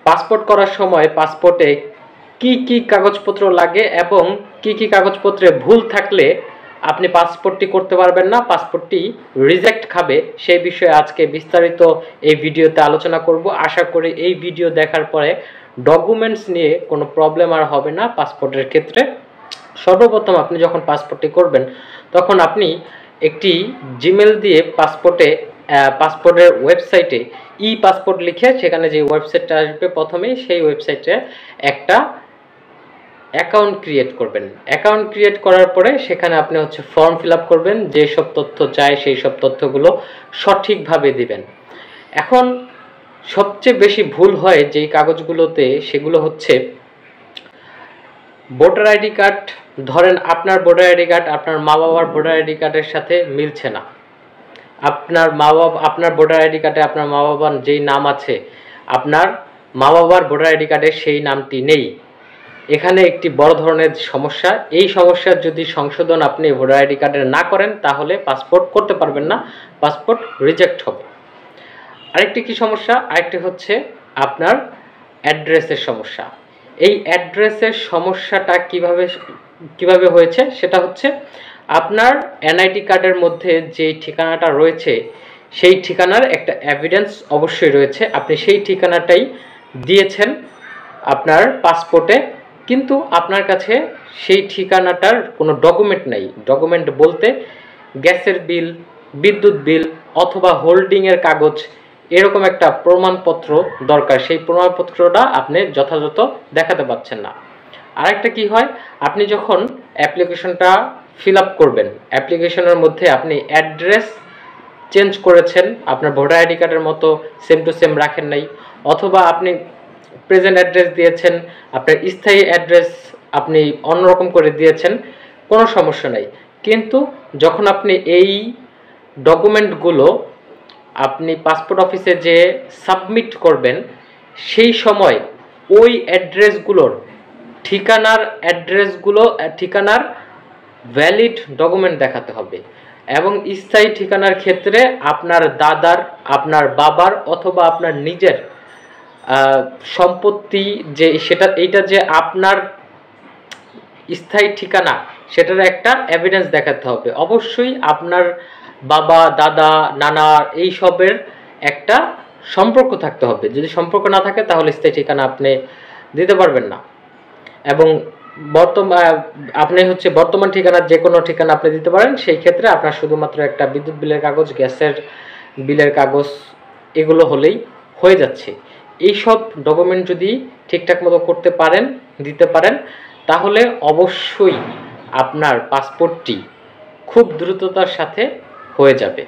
Passport করার সময় পাসপোর্টে কি কি কাগজপত্র লাগে এবং কি কি কাগজপত্রে ভুল থাকলে আপনি পাসপোর্টটি করতে পারবেন না, পাসপোর্টটি রিজেক্ট খাবে, সেই বিষয়ে আজকে বিস্তারিত এই ভিডিওতে আলোচনা করব। আশা করি এই ভিডিও দেখার পরে ডকুমেন্টস নিয়ে কোনো প্রবলেম আর হবে না পাসপোর্টের ক্ষেত্রে। সর্বপ্রথম আপনি যখন পাসপোর্টটি করবেন তখন আপনি একটি জিমেল দিয়ে পাসপোর্টের ওয়েবসাইটে ই পাসপোর্ট লিখে সেখানে যে ওয়েবসাইটটা আসবে প্রথমেই সেই ওয়েবসাইটে একটা অ্যাকাউন্ট ক্রিয়েট করবেন। অ্যাকাউন্ট ক্রিয়েট করার পরে সেখানে আপনি ফর্ম ফিল আপ করবেন, যেসব তথ্য চাই সেই সব তথ্যগুলো সঠিকভাবে দিবেন। এখন সবচেয়ে বেশি ভুল হয় যেই কাগজগুলোতে, সেগুলো হচ্ছে ভোটার আইডি কার্ড। ধরেন আপনার ভোটার আইডি কার্ড আপনার মা বাবার ভোটার আইডি কার্ডের সাথে মিলছে না। আপনার ভোটার আইডি কার্ডে আপনার মা বাবার যেই নাম আছে আপনার মা বাবার ভোটার আইডি কার্ডে সেই নামটি নেই। এখানে একটি বড় ধরনের সমস্যা। এই সমস্যার যদি সংশোধন আপনি ভোটার আইডি কার্ডে না করেন তাহলে পাসপোর্ট করতে পারবেন না, পাসপোর্ট রিজেক্ট হবে। আরেকটি কি সমস্যা? আরেকটি হচ্ছে আপনার অ্যাড্রেসের সমস্যা। এই অ্যাড্রেসের সমস্যাটা কিভাবে হয়েছে সেটা হচ্ছে আপনার এনআইডি কার্ডের মধ্যে যে ঠিকানাটা রয়েছে সেই ঠিকানার একটা এভিডেন্স অবশ্যই রয়েছে, আপনি সেই ঠিকানাটাই দিয়েছেন আপনার পাসপোর্টে, কিন্তু আপনার কাছে সেই ঠিকানাটার কোনো ডকুমেন্ট নেই। ডকুমেন্ট বলতে গ্যাসের বিল, বিদ্যুৎ বিল অথবা হোল্ডিংয়ের কাগজ, এরকম একটা প্রমাণপত্র দরকার। সেই প্রমাণপত্রটা আপনি যথাযথ দেখাতে পারছেন না। আরেকটা কি হয়, আপনি যখন অ্যাপ্লিকেশনটা ফিল আপ করবেন, অ্যাপ্লিকেশনের মধ্যে আপনি অ্যাড্রেস চেঞ্জ করেছেন, আপনার ভোটার আইডি কার্ডের মতো সেম টু সেম রাখেন নাই, অথবা আপনি প্রেজেন্ট অ্যাড্রেস দিয়েছেন, আপনার স্থায়ী অ্যাড্রেস আপনি অন্যরকম করে দিয়েছেন, কোনো সমস্যা নাই। কিন্তু যখন আপনি এই ডকুমেন্টগুলো আপনি পাসপোর্ট অফিসে যে সাবমিট করবেন সেই সময় ওই অ্যাড্রেসগুলোর ঠিকানার ভ্যালিড ডকুমেন্ট দেখাতে হবে। এবং স্থায়ী ঠিকানার ক্ষেত্রে আপনার দাদার, আপনার বাবার অথবা আপনার নিজের সম্পত্তি যে এইটা যে আপনার স্থায়ী ঠিকানা সেটার একটা এভিডেন্স দেখাতে হবে। অবশ্যই আপনার বাবা, দাদা, নানা এই সবের একটা সম্পর্ক থাকতে হবে। যদি সম্পর্ক না থাকে তাহলে স্থায়ী ঠিকানা আপনি দিতে পারবেন না। এবং বর্তমান ঠিকানা যে কোনো ঠিকানা আপনি দিতে পারেন। সেই ক্ষেত্রে আপনার শুধুমাত্র একটা বিদ্যুৎ বিলের কাগজ, গ্যাসের বিলের কাগজ এগুলো হলেই হয়ে যাচ্ছে। এই সব ডকুমেন্ট যদি ঠিকঠাক মতো দিতে পারেন তাহলে অবশ্যই আপনার পাসপোর্টটি খুব দ্রুততার সাথে হয়ে যাবে।